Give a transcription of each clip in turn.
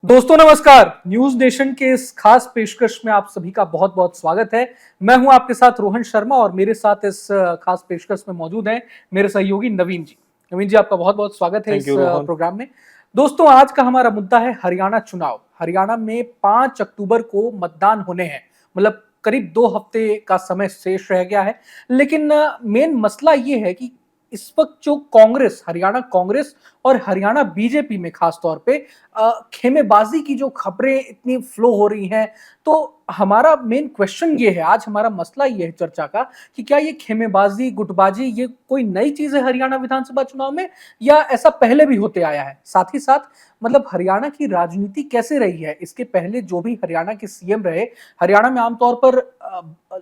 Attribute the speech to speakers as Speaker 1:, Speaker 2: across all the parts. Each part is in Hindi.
Speaker 1: दोस्तों नमस्कार। न्यूज नेशन के इस खास पेशकश में आप सभी का बहुत बहुत स्वागत है। मैं हूं आपके साथ रोहन शर्मा और मेरे साथ इस खास पेशकश में मौजूद हैं मेरे सहयोगी नवीन जी। नवीन जी, आपका बहुत बहुत स्वागत है
Speaker 2: थैंक
Speaker 1: इस
Speaker 2: यू रोहन।
Speaker 1: प्रोग्राम में। दोस्तों, आज का हमारा मुद्दा है हरियाणा चुनाव। हरियाणा में 5 अक्टूबर को मतदान होने हैं, मतलब करीब 2 हफ्ते का समय शेष रह गया है। लेकिन मेन मसला ये है कि इस वक्त जो कांग्रेस, हरियाणा कांग्रेस और हरियाणा बीजेपी में खास तौर पे खेमेबाजी की जो खबरें इतनी फ्लो हो रही हैं, तो हमारा मेन क्वेश्चन ये है, आज हमारा मसला ये है चर्चा का, कि क्या ये खेमेबाजी, गुटबाजी ये कोई नई चीज है हरियाणा विधानसभा चुनाव में, या ऐसा पहले भी होते आया है। साथ ही साथ मतलब हरियाणा की राजनीति कैसे रही है, इसके पहले जो भी हरियाणा के सीएम रहे, हरियाणा में आमतौर पर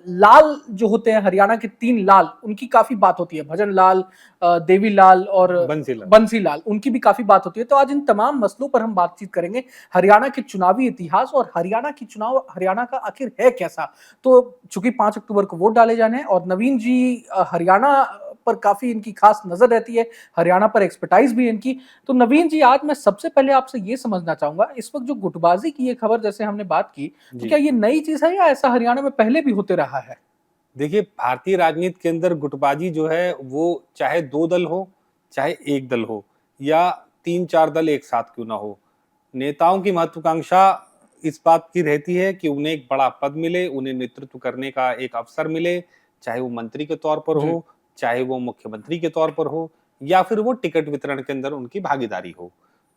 Speaker 1: लाल जो होते हैं, हरियाणा के 3 लाल, उनकी काफी बात होती है। भजन लाल, देवी लाल और
Speaker 2: बंसीलाल।
Speaker 1: बंसी लाल, उनकी भी काफी बात होती है। तो आज इन तमाम मसलों पर हम बातचीत करेंगे। हरियाणा के चुनावी इतिहास और हरियाणा की चुनाव, हरियाणा का आखिर है कैसा। तो चूंकि 5 अक्टूबर को वोट डाले जाने हैं और नवीन जी हरियाणा पर काफी इनकी खास नजर रहती है, हरियाणा पर एक्सपर्टाइज भी है इनकी। तो नवीन जी, आज मैं सबसे पहले आपसे ये समझना चाहूंगा, इस वक्त जो गुटबाजी की ये खबर जैसे हमने बात की, तो
Speaker 2: जी
Speaker 1: क्या ये नई चीज है या ऐसा हरियाणा में पहले भी होते रहा है।
Speaker 2: देखिए, भारतीय राजनीति के अंदर गुटबाजी जो है वो चाहे दो दल हो, चाहे एक दल हो, या तीन चार दल एक साथ क्यों ना हो, नेताओं की महत्वाकांक्षा इस बात की रहती है कि उन्हें एक बड़ा पद मिले, उन्हें नेतृत्व करने का एक अवसर मिले, चाहे वो मंत्री के तौर पर
Speaker 1: जी।
Speaker 2: हो, चाहे वो मुख्यमंत्री के तौर पर हो, या फिर वो टिकट वितरण के अंदर उनकी भागीदारी हो।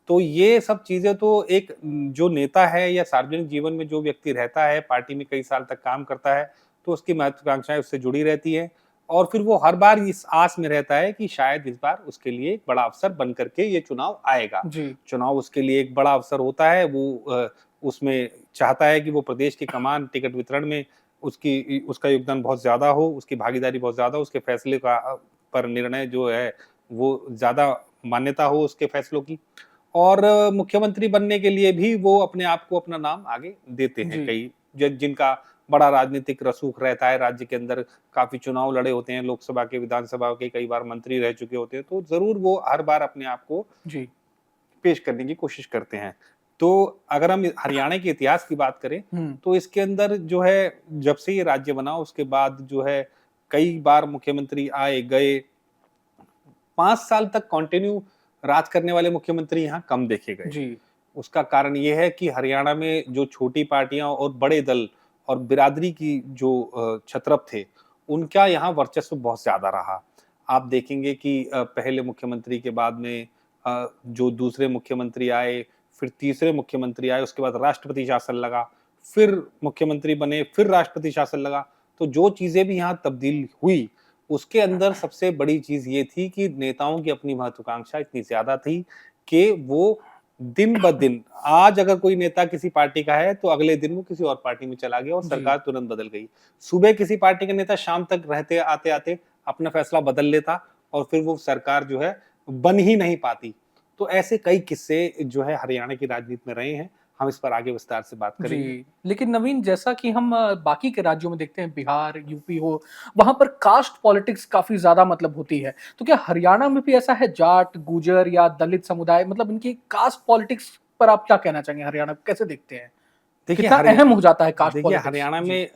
Speaker 2: तो ये सब चीजें तो एक जो नेता है या सार्वजनिक जीवन में जो व्यक्ति रहता है, पार्टी में कई साल तक काम करता है, तो उसकी महत्वाकांक्षाएं उससे जुड़ी रहती हैं। और फिर वो हर बार इस आस में रहता है कि शायद इस बार उसके लिए एक बड़ा अवसर बन करके ये चुनाव आएगा।
Speaker 1: जी।
Speaker 2: चुनाव उसके लिए एक बड़ा अवसर होता है। वो उसमें चाहता है कि वो प्रदेश की कमान टिकट वितरण में उसका योगदान बहुत ज्यादा हो, उसकी भागीदारी बहुत ज्यादा हो, उसके फैसले का पर निर्णय जो है वो ज्यादा मान्यता हो उसके फैसलों की। और मुख्यमंत्री बनने के लिए भी वो अपने आप को अपना नाम आगे देते हैं।
Speaker 1: जी।
Speaker 2: कई जिनका बड़ा राजनीतिक रसूख रहता है, राज्य के अंदर काफी चुनाव लड़े होते हैं, लोकसभा के, विधानसभा के, कई बार मंत्री रह चुके होते हैं, तो जरूर वो हर बार अपने आप को
Speaker 1: जी।
Speaker 2: पेश करने की कोशिश करते हैं। तो अगर हम हरियाणा के इतिहास की बात करें,
Speaker 1: हम्म।
Speaker 2: तो इसके अंदर जो है जब से ये राज्य बना उसके बाद जो है कई बार मुख्यमंत्री आए गए। 5 साल तक कंटिन्यू राज करने वाले मुख्यमंत्री यहाँ कम देखे गए।
Speaker 1: जी।
Speaker 2: उसका कारण ये है कि हरियाणा में जो छोटी पार्टियां और बड़े दल और बिरादरी की जो छत्रप थे, उनका यहाँ वर्चस्व बहुत ज्यादा रहा। आप देखेंगे कि पहले मुख्यमंत्री के बाद में जो दूसरे मुख्यमंत्री आए, फिर तीसरे मुख्यमंत्री आए, उसके बाद राष्ट्रपति शासन लगा, फिर मुख्यमंत्री बने, फिर राष्ट्रपति शासन लगा। तो जो चीजें भी यहाँ तब्दील हुई, उसके अंदर सबसे बड़ी चीज ये थी कि नेताओं की अपनी महत्वाकांक्षा इतनी ज्यादा थी कि वो दिन ब दिन, आज अगर कोई नेता किसी पार्टी का है तो अगले दिन वो किसी और पार्टी में चला गया और
Speaker 1: जी।
Speaker 2: सरकार तुरंत बदल गई। सुबह किसी पार्टी का नेता शाम तक रहते आते आते अपना फैसला बदल लेता और फिर वो सरकार जो है बन ही नहीं पाती। तो ऐसे कई किस्से जो है हरियाणा की राजनीति में रहे हैं। हम इस पर आगे विस्तार से बात करेंगे।
Speaker 1: जी, लेकिन नवीन, जैसा कि हम बाकी के राज्यों में देखते हैं, बिहार, यूपी हो, वहाँ पर कास्ट पॉलिटिक्स काफ़ी ज़्यादा मतलब होती है। तो क्या हरियाणा में भी ऐसा है, जाट, गुर्जर या दलित समुदाय, मतलब इनकी कास्ट पॉलिटिक्स पर आप क्या कहना चाहेंगे, हरियाणा को कैसे देखते हैं?
Speaker 2: देखिए
Speaker 1: कितना
Speaker 2: हरिया
Speaker 1: अहम हो जाता है कास्ट
Speaker 2: देखिए
Speaker 1: पॉलिटिक्स?
Speaker 2: हरियाणा
Speaker 1: जी।
Speaker 2: में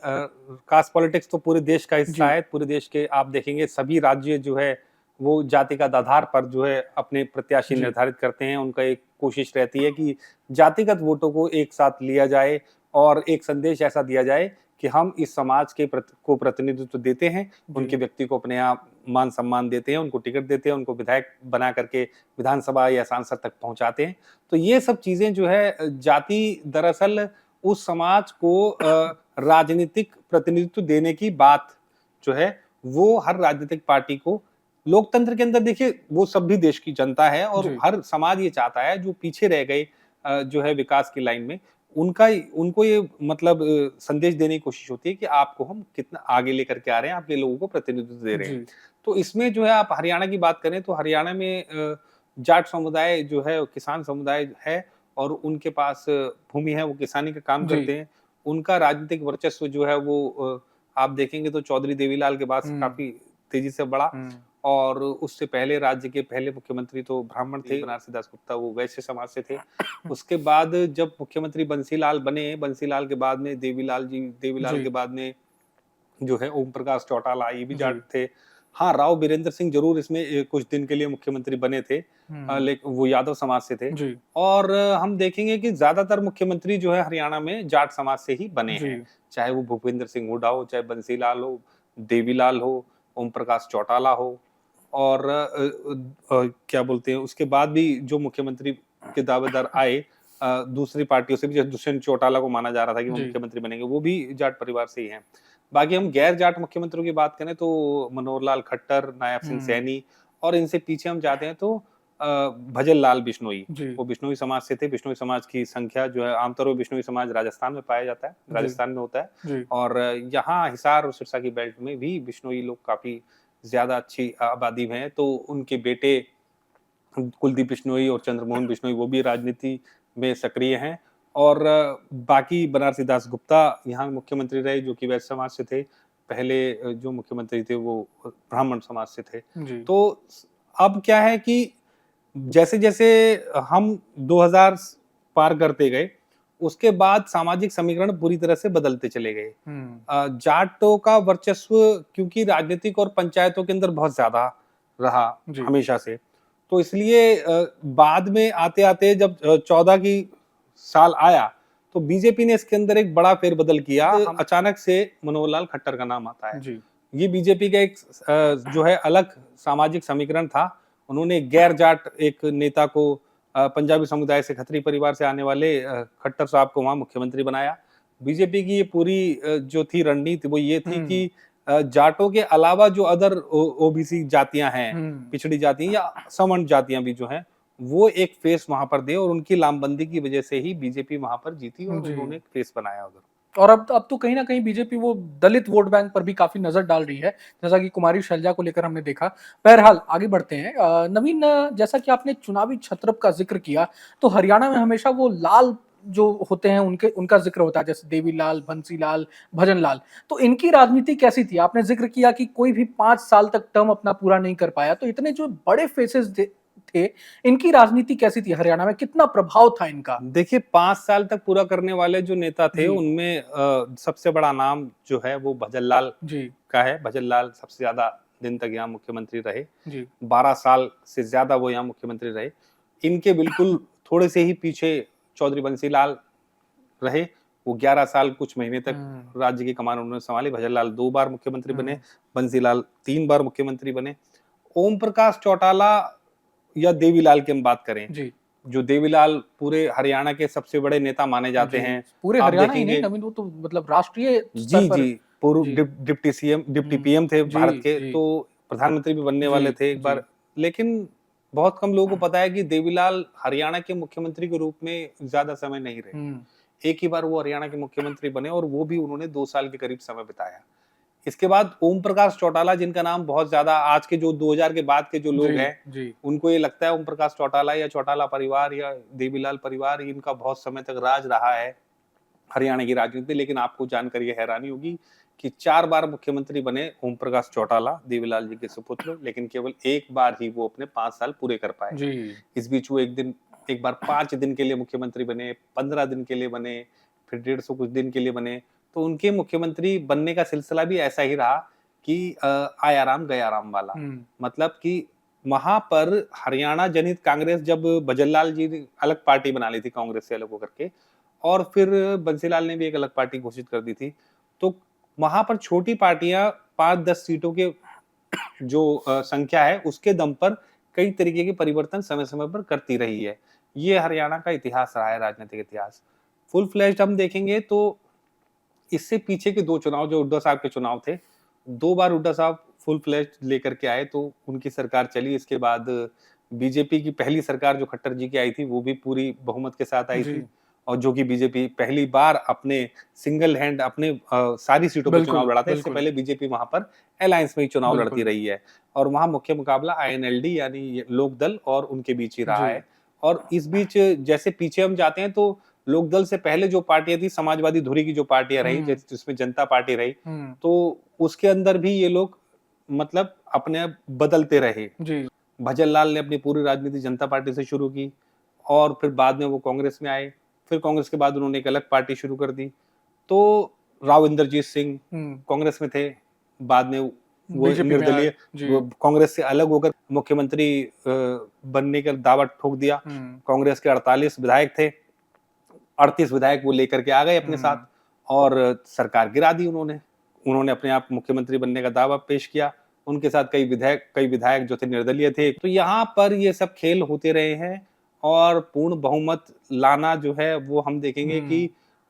Speaker 2: कास्ट पॉलिटिक्स तो पूरे देश का हिस्सा
Speaker 1: जी।
Speaker 2: है। पूरे देश के आप देखेंगे सभी राज्य जो है वो जातिगत आधार पर जो है अपने प्रत्याशी
Speaker 1: जी।
Speaker 2: निर्धारित करते हैं। उनका एक कोशिश रहती है कि जातिगत वोटों को एक साथ लिया जाए और एक संदेश ऐसा दिया जाए कि हम इस समाज के को प्रतिनिधित्व देते हैं,
Speaker 1: जी।
Speaker 2: उनके व्यक्ति को अपने यहाँ मान सम्मान देते हैं, उनको टिकट देते हैं, उनको विधायक बना करके विधानसभा या सांसद तक पहुंचाते हैं। तो ये सब चीजें जो है जाति दरअसल उस समाज को राजनीतिक प्रतिनिधित्व देने की बात जो है वो हर राजनीतिक पार्टी को, लोकतंत्र के अंदर देखिए वो सब भी देश की जनता है और
Speaker 1: जी।
Speaker 2: हर समाज ये चाहता है जो पीछे रह गए जो है विकास की लाइन में, उनका उनको ये मतलब संदेश देने की कोशिश होती है कि आपको हम कितना आगे लेकर के आ रहे हैं, आपके लोगों को प्रतिनिधित्व दे रहे हैं।
Speaker 1: जी।
Speaker 2: तो इसमें जो है आप हरियाणा की बात करें तो हरियाणा में जाट समुदाय जो है, किसान समुदाय है और उनके पास भूमि है, वो किसानी का काम
Speaker 1: जी।
Speaker 2: करते हैं। उनका राजनीतिक वर्चस्व जो है वो आप देखेंगे तो चौधरी देवीलाल के बाद से
Speaker 1: हुँ।
Speaker 2: काफ़ी तेज़ी से बढ़ा।
Speaker 1: हुँ।
Speaker 2: और उससे पहले राज्य के पहले मुख्यमंत्री तो ब्राह्मण थे, बनारसी दास गुप्ता, वो वैश्य समाज से थे। उसके बाद जब मुख्यमंत्री बंसीलाल बने, बंसीलाल के बाद में देवीलाल
Speaker 1: जी,
Speaker 2: के बाद में जो है ओम प्रकाश चौटाला, ये भी
Speaker 1: जी।
Speaker 2: जाट थे। हाँ, राव बीरेंद्र सिंह ज़रूर इसमें कुछ दिन के लिए मुख्यमंत्री बने थे,
Speaker 1: हुँ,
Speaker 2: लेकिन वो यादव समाज से थे।
Speaker 1: जी,
Speaker 2: और हम देखेंगे कि ज़्यादातर मुख्यमंत्री जो है हरियाणा में जाट समाज से ही बने
Speaker 1: जी।
Speaker 2: हैं। चाहे वो भूपेंद्र सिंह हुड्डा हो, चाहे बंसीलाल हो, देवीलाल हो, ओम प्रकाश चौटाला हो और क्या बोलते हैं, उसके बाद भी जो मुख्यमंत्री के दावेदार आए दूसरी पार्टियों से भी, जैसे दुष्यंत चौटाला को माना जा रहा था कि वो
Speaker 1: जी।
Speaker 2: मुख्यमंत्री बनेंगे, वो भी जाट परिवार से ही हैं। बाकी हम गैर जाट मुख्यमंत्रियों की बात करें तो मनोहर लाल खट्टर, नायब सिंह
Speaker 1: हुँ,
Speaker 2: सैनी और इनसे पीछे हम जाते हैं तो भजन लाल बिश्नोई।
Speaker 1: जी,
Speaker 2: वो बिश्नोई समाज से थे। बिश्नोई समाज की संख्या जो है आमतौर पर बिश्नोई समाज राजस्थान में पाया जाता है,
Speaker 1: जी,
Speaker 2: राजस्थान में होता है
Speaker 1: जी,
Speaker 2: और यहाँ हिसार और सिरसा की बेल्ट में भी बिश्नोई लोग काफ़ी ज़्यादा अच्छी आबादी में हैं। तो उनके बेटे कुलदीप बिश्नोई और चंद्रमोहन बिश्नोई वो भी राजनीति में सक्रिय हैं और बाकी बनारसी दास गुप्ता यहाँ मुख्यमंत्री रहे जो कि वैश्य समाज से थे। पहले जो मुख्यमंत्री थे वो ब्राह्मण समाज से थे।
Speaker 1: जी।
Speaker 2: तो अब क्या है कि जैसे-जैसे हम 2000 पार करते गए, उसके बाद सामाजिक समीकरण पूरी तरह से बदलते चले गए।
Speaker 1: हुँ,
Speaker 2: जाटों का वर्चस्व क्योंकि राजनीतिक और पंचायतों के अंदर बहुत ज़्यादा रहा
Speaker 1: जी।
Speaker 2: हमेशा से। तो इसलिए बाद में आते-आते जब 14 की साल आया, तो बीजेपी ने इसके अंदर एक बड़ा फेरबदल किया। अचानक से मनोहर लाल खट्टर का नाम आता है।
Speaker 1: जी,
Speaker 2: ये बीजेपी का एक जो है अलग सामाजिक समीकरण था। उन्होंने गैर जाट एक नेता को पंजाबी समुदाय से खत्री परिवार से आने वाले खट्टर साहब को वहाँ मुख्यमंत्री बनाया। बीजेपी की ये पूरी जो थी रणनीति वो ये थी
Speaker 1: हुँ,
Speaker 2: कि जाटों के अलावा जो अदर ओबीसी जातियाँ हैं,
Speaker 1: हुँ,
Speaker 2: पिछड़ी जाति या सवर्ण जातियाँ भी जो हैं, वो एक फेस वहाँ पर दें और उनकी लामबंदी की वजह से ही बीजेपी वहाँ पर जीती और
Speaker 1: जी।
Speaker 2: उन्होंने एक फेस बनाया उधर।
Speaker 1: और अब तो कहीं न कहीं बीजेपी वो दलित वोट बैंक पर भी काफ़ी नज़र डाल रही है, जैसा कि कुमारी शैलजा को लेकर हमने देखा। बहरहाल आगे बढ़ते हैं। नवीन, जैसा कि आपने चुनावी छत्रप का ज़िक्र किया, तो हरियाणा में हमेशा वो लाल जो होते हैं उनका ज़िक्र होता है, जैसे देवीलाल, बंसीलाल, भजनलाल। तो इनकी राजनीति कैसी थी? आपने ज़िक्र किया कि कोई भी 5 साल तक टर्म अपना पूरा नहीं कर पाया, तो इतने जो बड़े फेसेस थे, इनकी राजनीति कैसी थी हरियाणा में? कितना प्रभाव था इनका?
Speaker 2: देखिए 5 साल तक पूरा करने वाले जो नेता थे
Speaker 1: जी,
Speaker 2: उनमें सबसे बड़ा नाम जो है वो भजनलाल
Speaker 1: जी,
Speaker 2: का है। भजनलाल सबसे ज़्यादा दिन तक यहाँ मुख्यमंत्री रहे।
Speaker 1: जी।
Speaker 2: 12 साल से ज़्यादा वो यहाँ मुख्यमंत्री रहे। इनके बिल्कुल थोड़े से ही पीछे चौधरी बंसीलाल रहे। वो 11 साल कुछ महीने तक
Speaker 1: हुँ,
Speaker 2: राज्य की कमान उन्होंने सँभाली। भजनलाल 2 बार मुख्यमंत्री बने,
Speaker 1: हुँ,
Speaker 2: बंसीलाल 3 बार मुख्यमंत्री बने। ओम प्रकाश चौटाला या देवीलाल की हम बात करें,
Speaker 1: जी।
Speaker 2: जो देवीलाल पूरे हरियाणा के सबसे बड़े नेता माने जाते
Speaker 1: जी,
Speaker 2: हैं।
Speaker 1: पूरे
Speaker 2: आप
Speaker 1: हरियाणा ही नहीं
Speaker 2: देखेंगे
Speaker 1: नवीन, वो तो मतलब राष्ट्रीय स्तर
Speaker 2: जी,
Speaker 1: पर।
Speaker 2: जी, पूर्व
Speaker 1: जी,
Speaker 2: डिप्टी
Speaker 1: हुँ,
Speaker 2: पीएम थे
Speaker 1: जी,
Speaker 2: भारत के,
Speaker 1: जी,
Speaker 2: तो प्रधानमंत्री भी बनने
Speaker 1: जी,
Speaker 2: वाले थे एक
Speaker 1: जी,
Speaker 2: बार। लेकिन बहुत कम लोगों को पता है कि देवीलाल हरियाणा के मुख्यमंत्री के रूप में ज़्यादा समय नहीं रहे।
Speaker 1: हुँ,
Speaker 2: एक ही बार वो हरियाणा के मुख्यमंत्री बने और वो भी उन्होंने 2 साल के करीब समय बिताया। इसके बाद ओम प्रकाश चौटाला जिनका नाम बहुत ज़्यादा आज के जो 2000 के बाद के जो लोग
Speaker 1: जी,
Speaker 2: हैं,
Speaker 1: जी,
Speaker 2: उनको ये लगता है ओम प्रकाश चौटाला या चौटाला परिवार या देवीलाल परिवार इनका बहुत समय तक राज रहा है हरियाणा की राजनीति में। लेकिन आपको जानकर ये हैरानी होगी कि 4 बार मुख्यमंत्री बने ओम प्रकाश चौटाला, देवीलाल जी के सुपुत्र, लेकिन केवल 1 बार ही वो अपने 5 साल पूरे कर पाए।
Speaker 1: जी,
Speaker 2: इस बीच वो एक बार 5 दिन के लिए मुख्यमंत्री बने, 15 दिन के लिए बने, फिर 150 कुछ दिन के लिए बने। तो उनके मुख्यमंत्री बनने का सिलसिला भी ऐसा ही रहा कि आया राम गया राम वाला।
Speaker 1: हुँ,
Speaker 2: मतलब कि वहाँ पर हरियाणा जनहित कांग्रेस जब भजनलाल जी ने अलग पार्टी बना ली थी कांग्रेस से अलग होकर के और फिर बंसीलाल ने भी एक अलग पार्टी घोषित कर दी थी। तो वहाँ पर छोटी पार्टियाँ 5-10 सीटों के जो संख्या है उसके दम पर कई तरीके के परिवर्तन समय-समय पर करती रही है। ये हरियाणा का इतिहास रहा है, राजनीतिक इतिहास। फुल फ्लेज्ड हम देखेंगे तो इससे पीछे के 2 चुनाव जो हुड्डा साहब के चुनाव थे, 2 बार हुड्डा साहब फुल फ्लेज्ड लेकर के आए तो उनकी सरकार चली। इसके बाद बीजेपी की पहली सरकार जो खट्टर जी की आई थी, वो भी पूरी बहुमत के साथ आई
Speaker 1: जी,
Speaker 2: थी और जो कि बीजेपी पहली बार अपने सिंगल हैंड अपने सारी सीटों पे चुनाव
Speaker 1: बिल्कुल,
Speaker 2: लड़ा था। इससे
Speaker 1: बिल्कुल,
Speaker 2: पहले बीजेपी वहाँ पर अलायंस में ही चुनाव लड़ती
Speaker 1: बिल्कुल,
Speaker 2: रही है और वहाँ मुख्य मुकाबला आईएनएलडी यानी ये लोक दल और उनके बीच ही रहा
Speaker 1: जी,
Speaker 2: है। और इस बीच जैसे पीछे हम जाते हैं तो लोकदल से पहले जो पार्टियाँ थी, समाजवादी धुरी की जो पार्टियाँ रहीं,
Speaker 1: हुँ,
Speaker 2: जिसमें जनता पार्टी रही,
Speaker 1: हुँ,
Speaker 2: तो उसके अंदर भी ये लोग मतलब अपने आप बदलते रहे।
Speaker 1: जी।
Speaker 2: भजन लाल ने अपनी पूरी राजनीति जनता पार्टी से शुरू की और फिर बाद में वो कांग्रेस में आए। फिर कांग्रेस के बाद उन्होंने एक अलग पार्टी शुरू कर दी। तो राव इंदरजीत सिंह
Speaker 1: हुँ।
Speaker 2: कांग्रेस में थे, बाद में वो
Speaker 1: बीजेपी में आए।
Speaker 2: निर्दलीय
Speaker 1: जी।
Speaker 2: वो कांग्रेस से अलग होकर मुख्यमंत्री बनने का दावा ठोक दिया।
Speaker 1: हुँ।
Speaker 2: कांग्रेस के 48 विधायक थे, 38 विधायक वो लेकर के आ गए अपने साथ
Speaker 1: हुँ।
Speaker 2: और सरकार गिरा दी उन्होंने। उन्होंने अपने आप मुख्यमंत्री बनने का दावा पेश किया। उनके साथ कई विधायक जो थे निर्दलीय थे। तो यहाँ पर ये सब खेल होते रहे हैं और पूर्ण बहुमत लाना जो है वो हम देखेंगे कि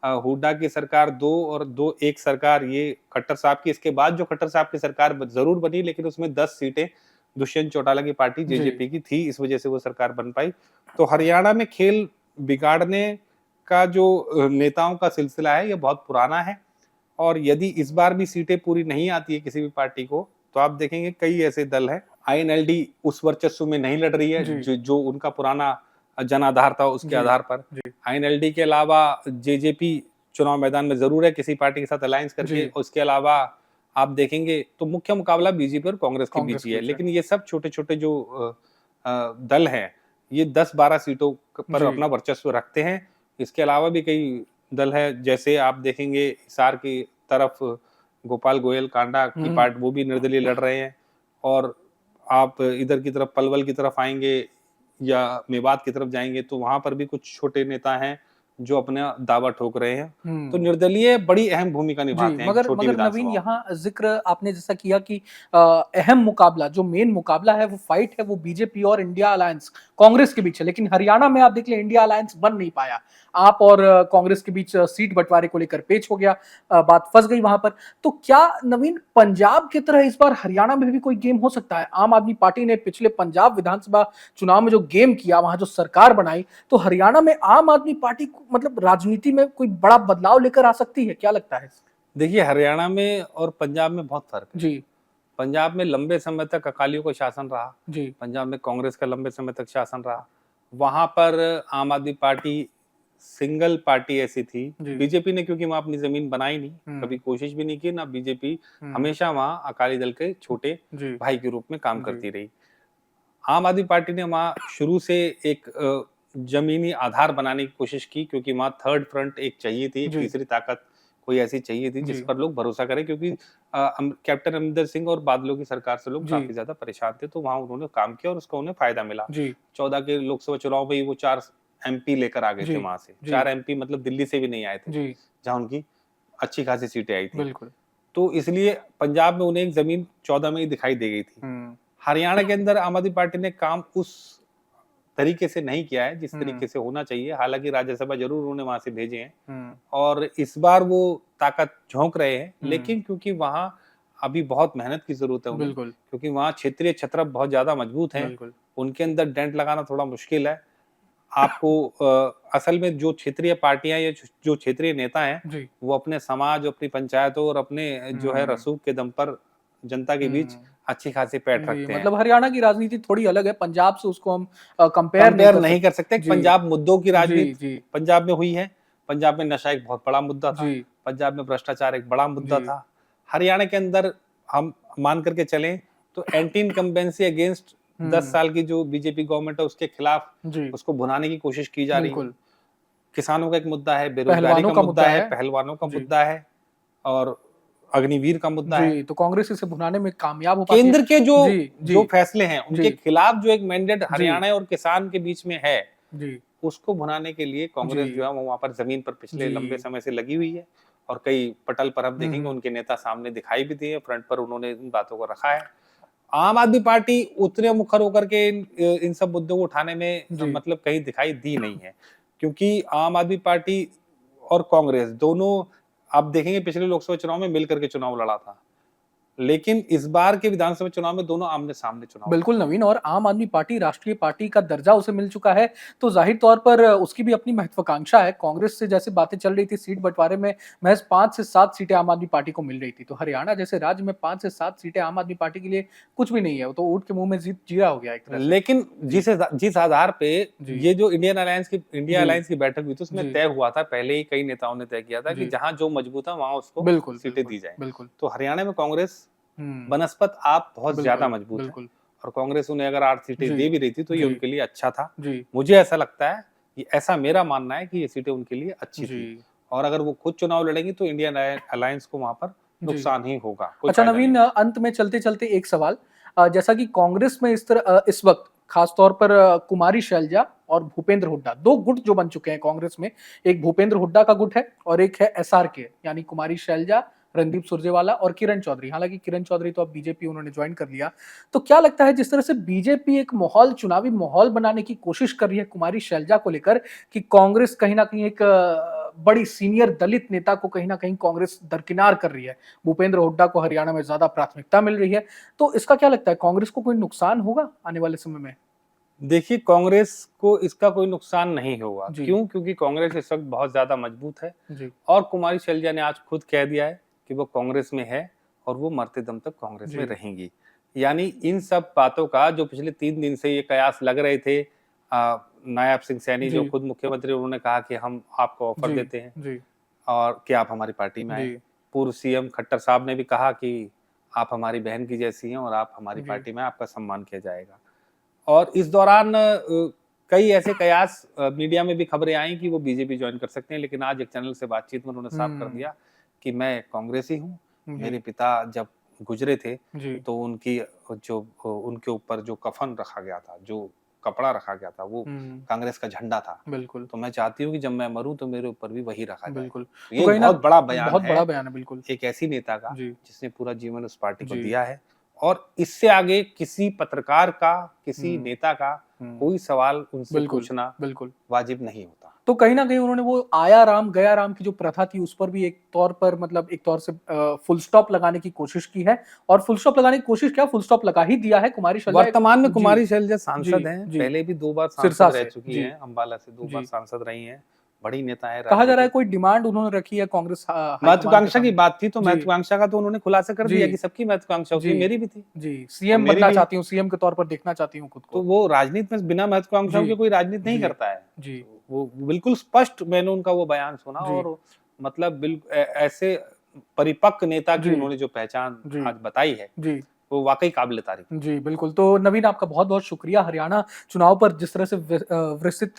Speaker 1: हुँ।
Speaker 2: हुड्डा की सरकार 2 और 2 एक सरकार ये खट्टर साहब की, इसके बाद जो खट्टर साहब की सरकार ज़रूर बनी लेकिन उसमें 10 सीटें दुष्यंत चौटाला की पार्टी
Speaker 1: जी।
Speaker 2: जेजेपी की थी, इस वजह से वो सरकार बन पाई। तो हरियाणा में खेल बिगाड़ने का जो नेताओं का सिलसिला है ये बहुत पुराना है और यदि इस बार भी सीटें पूरी नहीं आती है किसी भी पार्टी को, तो आप देखेंगे कई ऐसे दल हैं। आईएनएलडी उस वर्चस्व में नहीं लड़ रही है
Speaker 1: जी।
Speaker 2: जो उनका पुराना जनाधार था उसके
Speaker 1: जी।
Speaker 2: आधार पर।
Speaker 1: जी।
Speaker 2: आईएनएलडी के अलावा जेजेपी चुनाव मैदान में ज़रूर है किसी पार्टी के साथ अलायंस करके,
Speaker 1: जी।
Speaker 2: उसके अलावा आप देखेंगे तो मुख्य मुकाबला बीजेपी और कांग्रेस के
Speaker 1: कांग्रेस
Speaker 2: बीच ही
Speaker 1: के
Speaker 2: है।
Speaker 1: बीच है।
Speaker 2: लेकिन ये सब छोटे-छोटे जो दल हैं, ये 10-12 सीटों पर
Speaker 1: जी।
Speaker 2: अपना वर्चस्व रखते हैं। इसके अलावा भी कई दल हैं, जैसे आप देखेंगे हिसार की तरफ गोपाल गोयल कांडा की
Speaker 1: हुँ।
Speaker 2: पार्ट वो भी निर्दलीय लड़ रहे हैं और आप इधर की तरफ पलवल की तरफ आएँगे या मेवात की तरफ जाएँगे तो वहाँ पर भी कुछ छोटे नेता हैं, जो अपना दावा ठोक रहे हैं। तो
Speaker 1: हुँ।
Speaker 2: निर्दलीय बड़ी अहम भूमिका
Speaker 1: जी,
Speaker 2: निभाते हैं
Speaker 1: मगर
Speaker 2: छोटी
Speaker 1: मगर नवीन
Speaker 2: विधानसभाओं में।
Speaker 1: यहाँ ज़िक्र आपने जैसा किया कि अहम मुकाबला जो मेन मुकाबला है वो फाइट है वो बीजेपी और इंडिया अलायंस कांग्रेस के बीच है। लेकिन हरियाणा में आप देख लें इंडिया अलायंस बन नहीं पाया। आप और कांग्रेस के बीच सीट बँटवारे को लेकर पेच हो गया। बात फँस गई वहाँ पर। तो क्या नवीन पंजाब की तरह इस बार हरियाणा में भी कोई गेम हो सकता है? आम आदमी पार्टी ने पिछले पंजाब विधानसभा चुनाव में जो गेम किया, वहाँ जो सरकार बनाई, तो हरियाणा में आम आदमी पार्टी को मतलब राजनीति में कोई बड़ा बदलाव लेकर आ सकती है? क्या लगता है?
Speaker 2: देखिए, हरियाणा में और पंजाब में बहुत फ़र्क है।
Speaker 1: जी।
Speaker 2: पंजाब में लंबे समय तक अकालियों का शासन रहा,
Speaker 1: जी।
Speaker 2: पंजाब में कांग्रेस का लंबे समय तक शासन रहा। वहाँ पर आम आदमी पार्टी सिंगल पार्टी ऐसी थी,
Speaker 1: जी।
Speaker 2: बीजेपी ने क्योंकि वहाँ अपनी ज़मीन बनाई नहीं, कभी
Speaker 1: हुँ।
Speaker 2: कोशिश भी नहीं की, ना बीजेपी
Speaker 1: हुँ।
Speaker 2: हमेशा वहाँ अकाली दल के छोटे
Speaker 1: जी।
Speaker 2: भाई के रूप में काम
Speaker 1: जी।
Speaker 2: करती रही। आम आदमी पार्टी ने वहाँ शुरू से एक ज़मीनी आधार बनाने की कोशिश की क्योंकि वहाँ थर्ड फ्रंट एक चाहिए थी, एक
Speaker 1: जी।
Speaker 2: तीसरी ताकत कोई ऐसी चाहिए थी जिस
Speaker 1: जी।
Speaker 2: पर लोग भरोसा करें क्योंकि कैप्टन अमरिंदर सिंह और बादलों की सरकार से लोग
Speaker 1: जी।
Speaker 2: काफ़ी ज़्यादा परेशान थे, तो वहाँ उन्होंने काम किया और उसका उन्हें फ़ायदा मिला।
Speaker 1: जी।
Speaker 2: 14 के लोकसभा चुनाव में ही वो 4 एमपी लेकर आ गए थे
Speaker 1: जी।
Speaker 2: वहाँ से।
Speaker 1: जी।
Speaker 2: 4 एमपी मतलब दिल्ली से भी नहीं आए थे,
Speaker 1: जी।
Speaker 2: जहाँ उनकी अच्छी खासी सीटें आई थी।
Speaker 1: बिल्कुल।
Speaker 2: तो इसलिए पंजाब में उन्हें एक ज़मीन 14 में ही दिखाई दे गई थी।
Speaker 1: हुँ।
Speaker 2: हरियाणा के अंदर आम आदमी पार्टी ने काम उस तरीके से नहीं किया है जिस
Speaker 1: हुँ।
Speaker 2: तरीके से होना चाहिए। हालाँकि राज्यसभा ज़रूर उन्होंने वहाँ से भेजे हैं
Speaker 1: हुँ।
Speaker 2: और इस बार वो ताकत झोंक रहे हैं,
Speaker 1: हुँ।
Speaker 2: लेकिन क्योंकि वहाँ अभी बहुत मेहनत की ज़रूरत है उन्हें,
Speaker 1: बिल्कुल।
Speaker 2: क्योंकि वहाँ क्षेत्रीय छत्रप बहुत ज़्यादा मजबूत हैं,
Speaker 1: बिल्कुल।
Speaker 2: उनके अंदर डेंट लगाना थोड़ा मुश्किल है। आपको असल में जो क्षेत्रीय पार्टियाँ या जो क्षेत्रीय नेता हैं,
Speaker 1: जी।
Speaker 2: वो अपने समाज, अपनी पंचायतों और अपने जो है
Speaker 1: हुँ।
Speaker 2: रसूख के दम पर जनता के बीच
Speaker 1: हुँ।
Speaker 2: अच्छी खासी पैठ
Speaker 1: जी,
Speaker 2: रखते हैं।
Speaker 1: मतलब हरियाणा की राजनीति थोड़ी अलग है, पंजाब से उसको हम कंपेयर नहीं
Speaker 2: कंपेयर
Speaker 1: कर
Speaker 2: नहीं कर सकते।
Speaker 1: सकते। जी।
Speaker 2: पंजाब मुद्दों की
Speaker 1: जी।
Speaker 2: राजनीति
Speaker 1: जी।
Speaker 2: पंजाब में हुई है। पंजाब में नशा एक बहुत बड़ा मुद्दा था।
Speaker 1: जी।
Speaker 2: पंजाब में भ्रष्टाचार एक बड़ा मुद्दा
Speaker 1: जी।
Speaker 2: था। हरियाणा के अंदर हम मान करके चलें तो एंटी इनकम्बेंसी अगेंस्ट 10
Speaker 1: हुँ।
Speaker 2: साल की जो बीजेपी गवर्नमेंट है उसके खिलाफ
Speaker 1: जी।
Speaker 2: उसको भुनाने की कोशिश की जा रही है।
Speaker 1: बिल्कुल।
Speaker 2: किसानों का एक मुद्दा है, बेरोज़गारी
Speaker 1: पहलवानों
Speaker 2: का
Speaker 1: का
Speaker 2: मुद्दा
Speaker 1: मुद्दा
Speaker 2: है,
Speaker 1: है।
Speaker 2: पहलवानों का
Speaker 1: जी।
Speaker 2: मुद्दा है और अग्निवीर का मुद्दा है।
Speaker 1: जी, तो कांग्रेस इसे भुनाने में कामयाब हो पाती है।
Speaker 2: केंद्र के जो
Speaker 1: जी।
Speaker 2: जो
Speaker 1: जी।
Speaker 2: फैसले हैं, उनके
Speaker 1: जी।
Speaker 2: खिलाफ जो एक मैंडेट
Speaker 1: जी।
Speaker 2: हरियाणा और किसान के बीच में है,
Speaker 1: जी।
Speaker 2: उसको भुनाने के लिए कांग्रेस जो
Speaker 1: जी।
Speaker 2: है वो वहाँ पर ज़मीन पर पिछले लंबे
Speaker 1: जी।
Speaker 2: समय से लगी हुई है और कई पटल पर हम
Speaker 1: हुँ।
Speaker 2: देखेंगे
Speaker 1: हुँ।
Speaker 2: उनके नेता सामने दिखाई भी दिए, फ्रंट पर उन्होंने इन बातों को रखा है। आम आदमी पार्टी उतने मुखर होकर के इन सब मुद्दों को उठाने में
Speaker 1: जी।
Speaker 2: मतलब कहीं दिखाई दी नहीं है। क्योंकि आम आदमी पार्टी और कांग्रेस दोनों आप देखेंगे पिछले लोकसभा चुनाव में मिल करके चुनाव लड़ा था। लेकिन इस बार के विधानसभा चुनाव में दोनों आमने-सामने चुनाव लड़
Speaker 1: बिल्कुल
Speaker 2: रहे हैं।
Speaker 1: नवीन और आम आदमी पार्टी राष्ट्रीय पार्टी का दर्जा उसे मिल चुका है, तो ज़ाहिर तौर पर उसकी भी अपनी महत्वाकांक्षा है। कांग्रेस से जैसे बातें चल रही थी सीट बँटवारे में महज़ 5 से 7 सीटें आम आदमी पार्टी को मिल रही थी। तो हरियाणा जैसे राज्य में 5 से 7 सीटें आम आदमी पार्टी के लिए कुछ भी नहीं है, वो तो ऊँट के मुँह में जीरा हो गया एक तरह से।
Speaker 2: लेकिन
Speaker 1: जी।
Speaker 2: जिस आधार पे
Speaker 1: जी।
Speaker 2: ये जो इंडिया
Speaker 1: जी।
Speaker 2: अलायंस की बैठक हुई थी उसमें
Speaker 1: जी।
Speaker 2: तय हुआ था, पहले ही कई नेताओं ने तय किया था कि
Speaker 1: जी।
Speaker 2: जहाँ जो मजबूत है वहाँ उसको
Speaker 1: बिल्कुल,
Speaker 2: सीटें
Speaker 1: बिल्कुल,
Speaker 2: दी जाएँ।
Speaker 1: बिल्कुल।
Speaker 2: तो हरियाणा में कांग्रेस बनस्पत आप बहुत ज्यादा
Speaker 1: बिल्कुल
Speaker 2: मजबूत है
Speaker 1: बिल्कुल
Speaker 2: और कांग्रेस उन्हें अगर 8 सीटें
Speaker 1: जी
Speaker 2: दे भी रही थी तो ये
Speaker 1: जी
Speaker 2: उनके लिए अच्छा था।
Speaker 1: जी
Speaker 2: मुझे ऐसा लगता है कि ऐसा मेरा मानना है कि ये सीटें उनके लिए अच्छी
Speaker 1: जी
Speaker 2: थी और अगर वो खुद चुनाव लड़ेंगी तो इंडियन अलायंस को वहां पर
Speaker 1: जी
Speaker 2: नुकसान ही होगा, कोई
Speaker 1: अच्छा
Speaker 2: फायदा नहीं
Speaker 1: नवीन,
Speaker 2: होगा।
Speaker 1: अंत में चलते-चलते एक सवाल, जैसा कि कांग्रेस में इस वक्त खास तौर पर कुमारी शैलजा और भूपेंद्र हुड्डा 2 गुट जो बन चुके हैं कांग्रेस में। एक भूपेंद्र हुड्डा का गुट है और एक है एसआरके, यानी कुमारी शैलजा, रणदीप सुरजेवाला और किरण चौधरी। हालांकि किरण चौधरी तो अब बीजेपी उन्होंने ज्वाइन कर लिया। तो क्या लगता है जिस तरह से बीजेपी एक चुनावी माहौल बनाने की कोशिश कर रही है कुमारी शैलजा को लेकर, कि कांग्रेस कहीं ना कहीं एक बड़ी सीनियर दलित नेता को कहीं ना कहीं कांग्रेस दरकिनार कर रही है, भूपेंद्र हुड्डा को हरियाणा में ज्यादा प्राथमिकता मिल रही है, तो इसका क्या लगता है, कांग्रेस को कोई नुकसान होगा आने वाले समय में?
Speaker 2: देखिए, कांग्रेस को इसका कोई नुकसान नहीं होगा।
Speaker 1: जी
Speaker 2: क्यों? क्योंकि कांग्रेस इस वक्त बहुत ज्यादा मजबूत है
Speaker 1: जी
Speaker 2: और कुमारी शैलजा ने आज खुद कह दिया है कि वो कांग्रेस में है और वो मरते दम तक कांग्रेस में
Speaker 1: जी
Speaker 2: रहेंगी। यानी इन सब बातों का जो पिछले 3 दिन से ये कयास लग रहे थे, नायब सिंह सैनी जो
Speaker 1: जी
Speaker 2: खुद मुख्यमंत्री, उन्होंने कहा कि हम आपको ऑफर
Speaker 1: जी
Speaker 2: देते हैं
Speaker 1: जी
Speaker 2: और कि आप हमारी पार्टी में आए।
Speaker 1: जी
Speaker 2: पूर्व सीएम खट्टर साहब ने भी कहा कि आप हमारी बहन की जैसी हैं और आप हमारी
Speaker 1: जी
Speaker 2: पार्टी में, आपका सम्मान किया जाएगा। और इस दौरान कई ऐसे कयास मीडिया में भी खबरें आई कि वो बीजेपी ज्वाइन कर सकते हैं, लेकिन आज एक चैनल से बातचीत में उन्होंने साफ कर दिया कि मैं कांग्रेसी हूँ। मेरे
Speaker 1: जी
Speaker 2: पिता जब गुजरे थे
Speaker 1: जी
Speaker 2: तो उनकी जो उनके ऊपर जो कफन रखा गया था, जो कपड़ा रखा गया था, वो कांग्रेस का झंडा था।
Speaker 1: बिल्कुल
Speaker 2: तो मैं चाहती हूँ कि जब मैं मरूं तो मेरे ऊपर भी वही रखा जाए।
Speaker 1: बिल्कुल।
Speaker 2: तो
Speaker 1: तो
Speaker 2: ये एक
Speaker 1: कहीं ना
Speaker 2: बहुत बड़ा बयान
Speaker 1: बहुत
Speaker 2: है
Speaker 1: बड़ा बयान है, बिल्कुल।
Speaker 2: एक ऐसी नेता का
Speaker 1: जी
Speaker 2: जिसने पूरा जीवन उस पार्टी को
Speaker 1: जी
Speaker 2: दिया है और इससे आगे किसी पत्रकार का, किसी
Speaker 1: हम्म
Speaker 2: नेता का
Speaker 1: हम्म
Speaker 2: कोई सवाल उनसे
Speaker 1: बिल्कुल
Speaker 2: पूछना
Speaker 1: बिल्कुल।
Speaker 2: वाजिब नहीं होता।
Speaker 1: तो कहीं न कहीं उन्होंने वो आया राम गया राम की जो प्रथा थी, उस पर भी एक तौर पर, मतलब एक तौर से फुल स्टॉप लगाने की कोशिश की है, और फुल स्टॉप लगाने की कोशिश क्या, फुल स्टॉप लगा ही दिया है कुमारी शैलजा एक।
Speaker 2: वर्तमान में
Speaker 1: जी,
Speaker 2: कुमारी शैलजा
Speaker 1: जी,
Speaker 2: सांसद हैं,
Speaker 1: जी,
Speaker 2: पहले भी 2 बार
Speaker 1: सिरसा
Speaker 2: सांसद रह
Speaker 1: से।
Speaker 2: चुकी
Speaker 1: जी,
Speaker 2: हैं, अंबाला से 2 बार
Speaker 1: जी।
Speaker 2: सांसद रही हैं, बड़ी नेता हैं
Speaker 1: कहा जा रहा है
Speaker 2: राजनीतिक।
Speaker 1: कोई डिमांड उन्होंने रखी है कांग्रेस हाईकमान के
Speaker 2: महत्वाकांक्षा की
Speaker 1: सामने।
Speaker 2: बात थी तो
Speaker 1: जी,
Speaker 2: महत्वाकांक्षा का तो उन्होंने खुलासा कर
Speaker 1: जी,
Speaker 2: दिया कि सबकी महत्वाकांक्षा होती
Speaker 1: जी,
Speaker 2: है, मेरी भी थी
Speaker 1: जी।
Speaker 2: और
Speaker 1: सीएम
Speaker 2: मेरी
Speaker 1: बनना
Speaker 2: भी।
Speaker 1: चाहती हूँ, सीएम के तौर पर देखना चाहती हूँ खुद
Speaker 2: तो
Speaker 1: को।
Speaker 2: वो राजनीति में बिना महत्वाकांक्षाओं
Speaker 1: जी,
Speaker 2: के कोई राजनीति नहीं
Speaker 1: जी,
Speaker 2: करता है।
Speaker 1: जी,
Speaker 2: तो वो बिल्कुल स्पष्ट मैंने उनका वो बयान सुना
Speaker 1: जी,
Speaker 2: और मतलब ऐसे परिपक्व नेता की
Speaker 1: जी,
Speaker 2: उन्होंने जो पहचान
Speaker 1: जी,
Speaker 2: आज बताई है,
Speaker 1: जी।
Speaker 2: वो वाक़ई काबिल तारीफ़ है।
Speaker 1: जी, बिल्कुल। तो नवीन, आपका बहुत-बहुत शुक्रिया, हरियाणा चुनाव पर जिस तरह से विस्तृत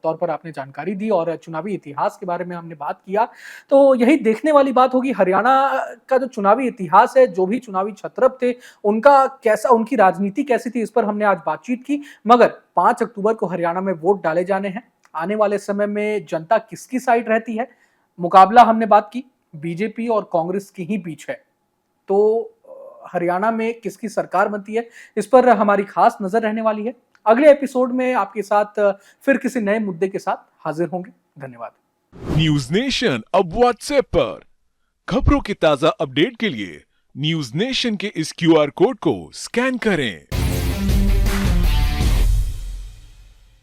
Speaker 1: तौर पर आपने जानकारी दी और चुनावी इतिहास के बारे में हमने बात किया। तो यही देखने वाली बात होगी, हरियाणा का जो चुनावी इतिहास है, जो भी चुनावी क्षत्रप थे, उनकी राजनीति कैसी थी, इस पर हमने आज बातचीत की। मगर 5 अक्टूबर को हरियाणा में वोट डाले जाने हैं। आने वाले समय में जनता किसकी साइड रहती है? मुकाबला हमने बात की, बीजेपी और कांग्रेस के ही बीच है। तो हरियाणा में किसकी सरकार बनती है, इस पर हमारी खास नजर रहने वाली है। अगले एपिसोड में आपके साथ फिर किसी नए मुद्दे के साथ हाजिर होंगे। धन्यवाद।
Speaker 3: न्यूज नेशन अब व्हाट्सएप पर खबरों के ताजा अपडेट के लिए न्यूज नेशन के इस क्यूआर कोड को स्कैन करें।